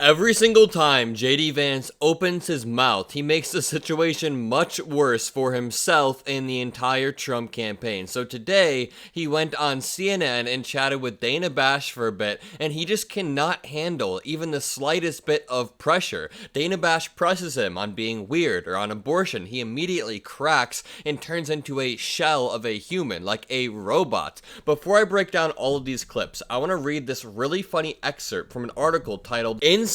Every single time JD Vance opens his mouth, he makes the situation much worse for himself and the entire Trump campaign. So today, he went on CNN and chatted with Dana Bash for a bit, and he just cannot handle even the slightest bit of pressure. Dana Bash presses him on being weird or on abortion. He immediately cracks and turns into a shell of a human, like a robot. Before I break down all of these clips, I want to read this really funny excerpt from an article titled Inside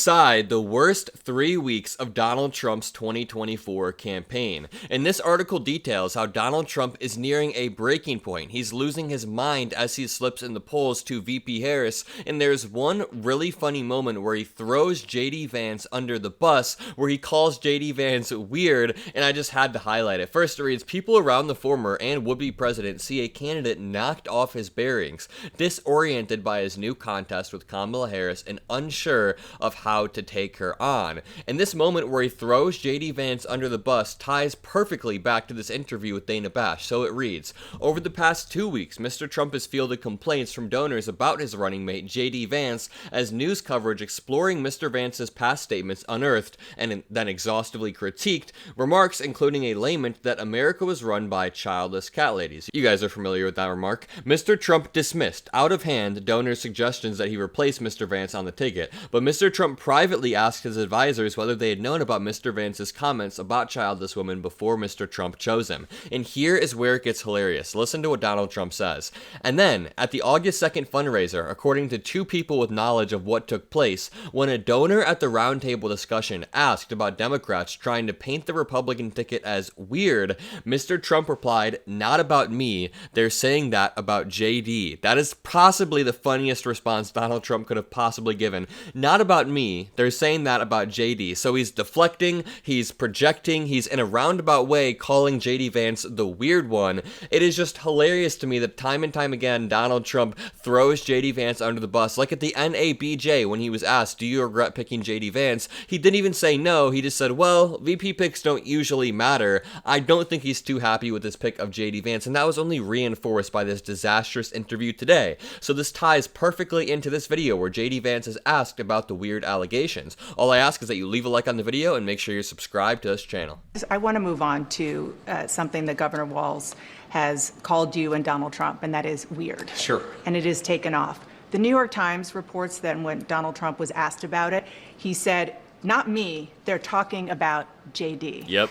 the Worst 3 Weeks of Donald Trump's 2024 Campaign. And this article details how Donald Trump is nearing a breaking point. He's losing his mind as he slips in the polls to VP Harris, and there's one really funny moment where he throws JD Vance under the bus, where he calls JD Vance weird, and I just had to highlight it. First, it reads, people around the former and would-be president see a candidate knocked off his bearings, disoriented by his new contest with Kamala Harris, and unsure of how to take her on. And this moment where he throws JD Vance under the bus ties perfectly back to this interview with Dana Bash. So it reads, over the past 2 weeks, Mr. Trump has fielded complaints from donors about his running mate JD Vance as news coverage exploring Mr. Vance's past statements unearthed and then exhaustively critiqued remarks including a lament that America was run by childless cat ladies. You guys are familiar with that remark. Mr. Trump dismissed out of hand donors' suggestions that he replace Mr. Vance on the ticket, but Mr. Trump privately asked his advisors whether they had known about Mr. Vance's comments about childless women before Mr. Trump chose him. And here is where it gets hilarious. Listen to what Donald Trump says. And then, at the August 2nd fundraiser, according to two people with knowledge of what took place, when a donor at the roundtable discussion asked about Democrats trying to paint the Republican ticket as weird, Mr. Trump replied, not about me, they're saying that about JD. That is possibly the funniest response Donald Trump could have possibly given. Not about me, they're saying that about JD. So he's deflecting, he's projecting, he's in a roundabout way calling JD Vance the weird one. It is just hilarious to me that time and time again Donald Trump throws JD Vance under the bus. Like at the NABJ when he was asked, do you regret picking JD Vance? He didn't even say no, he just said, well, VP picks don't usually matter. I don't think he's too happy with his pick of JD Vance, and that was only reinforced by this disastrous interview today. So this ties perfectly into this video where JD Vance is asked about the weird allegations. All I ask is that you leave a like on the video and make sure you're subscribed to this channel. I want to move on to something that Governor Walz has called you and Donald Trump, and that is weird. Sure. And it is taken off. The New York Times reports that when Donald Trump was asked about it, he said, not me, they're talking about JD. Yep.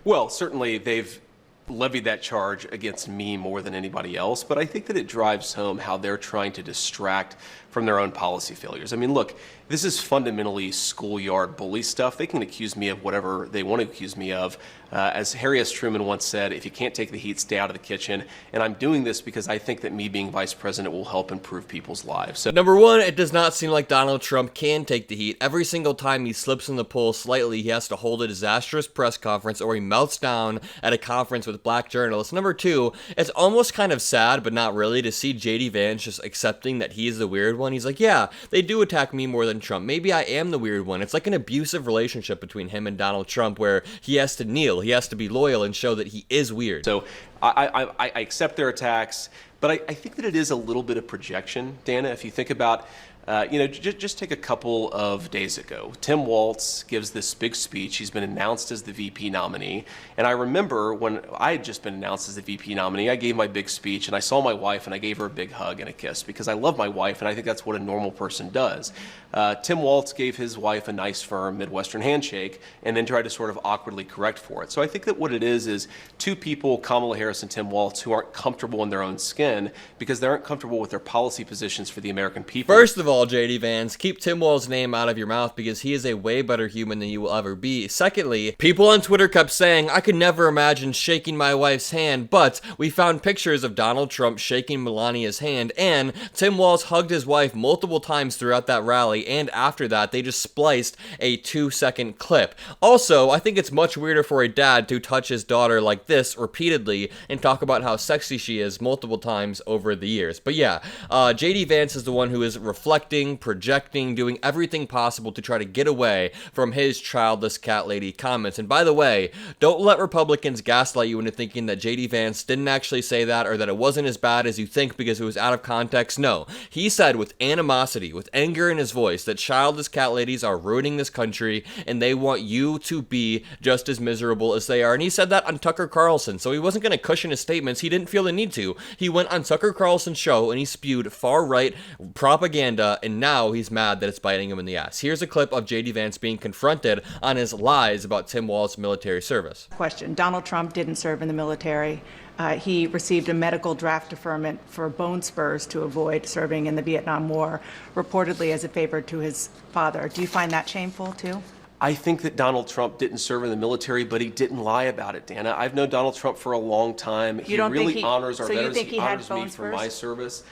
Well, certainly they've levied that charge against me more than anybody else, but I think that it drives home how they're trying to distract from their own policy failures. I mean, look, this is fundamentally schoolyard bully stuff. They can accuse me of whatever they want to accuse me of. As Harry S. Truman once said, if you can't take the heat, stay out of the kitchen. And I'm doing this because I think that me being vice president will help improve people's lives. So, number one, it does not seem like Donald Trump can take the heat. Every single time he slips in the poll slightly, he has to hold a disastrous press conference or he melts down at a conference with black journalists. Number two, it's almost kind of sad, but not really, to see JD Vance just accepting that he is the weird one. He's like, yeah, they do attack me more than Trump. Maybe I am the weird one. It's like an abusive relationship between him and Donald Trump where he has to kneel, he has to be loyal and show that he is weird. So I accept their attacks, but I think that it is a little bit of projection, Dana. If you think about, just take a couple of days ago. Tim Walz gives this big speech. He's been announced as the VP nominee. And I remember when I had just been announced as the VP nominee, I gave my big speech and I saw my wife and I gave her a big hug and a kiss because I love my wife and I think that's what a normal person does. Tim Walz gave his wife a nice, firm Midwestern handshake and then tried to sort of awkwardly correct for it. So I think that what it is two people, Kamala Harris and Tim Walz, who aren't comfortable in their own skin because they aren't comfortable with their policy positions for the American people. First of all, JD Vance, keep Tim Walz's name out of your mouth because he is a way better human than you will ever be. Secondly, people on Twitter kept saying, I could never imagine shaking my wife's hand, but we found pictures of Donald Trump shaking Melania's hand, and Tim Walz hugged his wife multiple times throughout that rally, and after that, they just spliced a 2-second clip. Also, I think it's much weirder for a dad to touch his daughter like this repeatedly and talk about how sexy she is multiple times over the years. But yeah, JD Vance is the one who is reflecting, projecting, doing everything possible to try to get away from his childless cat lady comments. And by the way, don't let Republicans gaslight you into thinking that JD Vance didn't actually say that or that it wasn't as bad as you think because it was out of context. No, he said with animosity, with anger in his voice, choice, that childless cat ladies are ruining this country, and they want you to be just as miserable as they are. And he said that on Tucker Carlson, so he wasn't going to cushion his statements. He didn't feel the need to. He went on Tucker Carlson's show, and he spewed far-right propaganda, and now he's mad that it's biting him in the ass. Here's a clip of JD Vance being confronted on his lies about Tim Walz's military service. Question. Donald Trump didn't serve in the military. He received a medical draft deferment for bone spurs to avoid serving in the Vietnam War, reportedly as a favor to his father. Do you find that shameful, too? I think that Donald Trump didn't serve in the military, but he didn't lie about it, Dana. I've known Donald Trump for a long time. He really honors our veterans. He honors me for my service.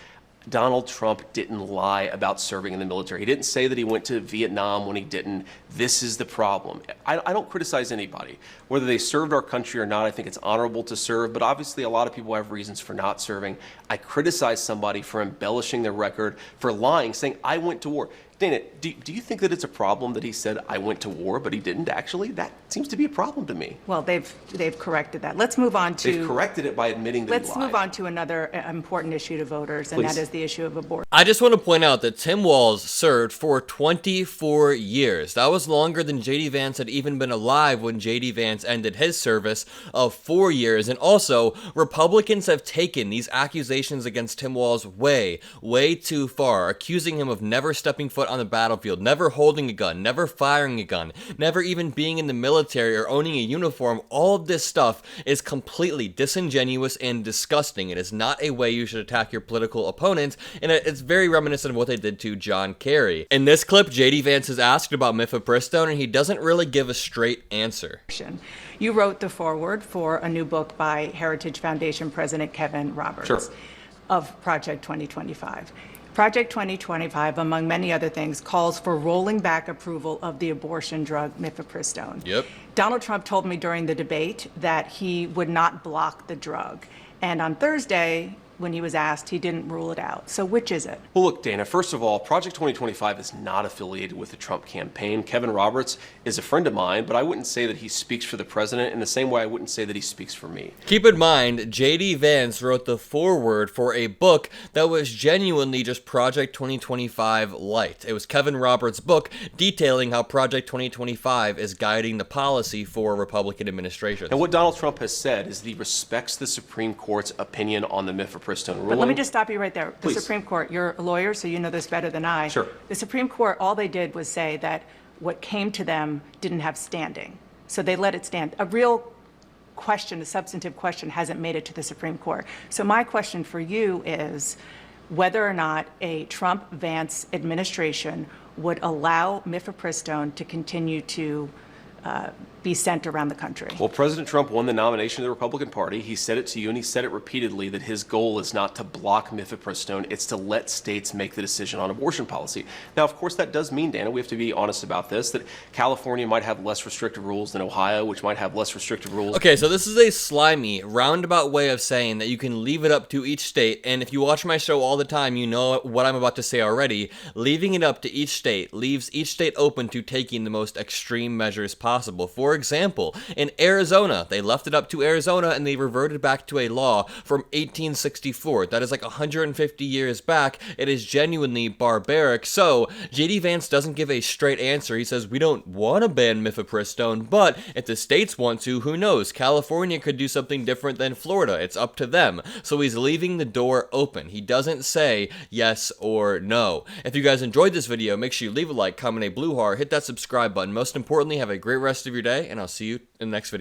Donald Trump didn't lie about serving in the military. He didn't say that he went to Vietnam when he didn't. This is the problem. I don't criticize anybody. Whether they served our country or not, I think it's honorable to serve, but obviously a lot of people have reasons for not serving. I criticize somebody for embellishing their record, for lying, saying, I went to war. Dana, do you think that it's a problem that he said, I went to war, but he didn't actually? That seems to be a problem to me. Well, they've corrected that. Let's move on to... They've corrected it by admitting that he lied. Let's move on to another important issue to voters, and that is the issue of abortion. I just want to point out that Tim Walz served for 24 years. That was longer than JD Vance had even been alive when JD Vance ended his service of 4 years. And also, Republicans have taken these accusations against Tim Walz way, way too far, accusing him of never stepping foot on the battlefield, never holding a gun, never firing a gun, never even being in the military or owning a uniform. All of this stuff is completely disingenuous and disgusting. It is not a way you should attack your political opponents, and it's very reminiscent of what they did to John Kerry. In this clip, JD Vance is asked about mifepristone, and he doesn't really give a straight answer. You wrote the foreword for a new book by Heritage Foundation President Kevin Roberts of Project 2025. Project 2025, among many other things, calls for rolling back approval of the abortion drug mifepristone. Yep. Donald Trump told me during the debate that he would not block the drug. And on Thursday, when he was asked, he didn't rule it out. So which is it? Well, look, Dana, first of all, Project 2025 is not affiliated with the Trump campaign. Kevin Roberts is a friend of mine, but I wouldn't say that he speaks for the president in the same way I wouldn't say that he speaks for me. Keep in mind, JD Vance wrote the foreword for a book that was genuinely just Project 2025 light. It was Kevin Roberts' book detailing how Project 2025 is guiding the policy for Republican administrations. And what Donald Trump has said is that he respects the Supreme Court's opinion on the mifepristone ruling. But let me just stop you right there. Please. The Supreme Court, you're a lawyer, so you know this better than I. Sure. The Supreme Court, all they did was say that what came to them didn't have standing. So they let it stand. A real question, a substantive question, hasn't made it to the Supreme Court. So my question for you is whether or not a Trump-Vance administration would allow mifepristone to continue to be sent around the country. Well, President Trump won the nomination of the Republican Party. He said it to you, and he said it repeatedly, that his goal is not to block mifepristone, it's to let states make the decision on abortion policy. Now, of course, that does mean, Dana, we have to be honest about this, that California might have less restrictive rules than Ohio, which might have less restrictive rules. Okay, so this is a slimy, roundabout way of saying that you can leave it up to each state, and if you watch my show all the time, you know what I'm about to say already. Leaving it up to each state leaves each state open to taking the most extreme measures possible. For example, in Arizona, they left it up to Arizona and they reverted back to a law from 1864. That is like 150 years back. It is genuinely barbaric. So JD Vance doesn't give a straight answer. He says we don't want to ban mifepristone, but if the states want to, who knows? California could do something different than Florida. It's up to them. So he's leaving the door open. He doesn't say yes or no. If you guys enjoyed this video, make sure you leave a like, comment a blue heart, hit that subscribe button. Most importantly, have a great rest of your day, and I'll see you in the next video.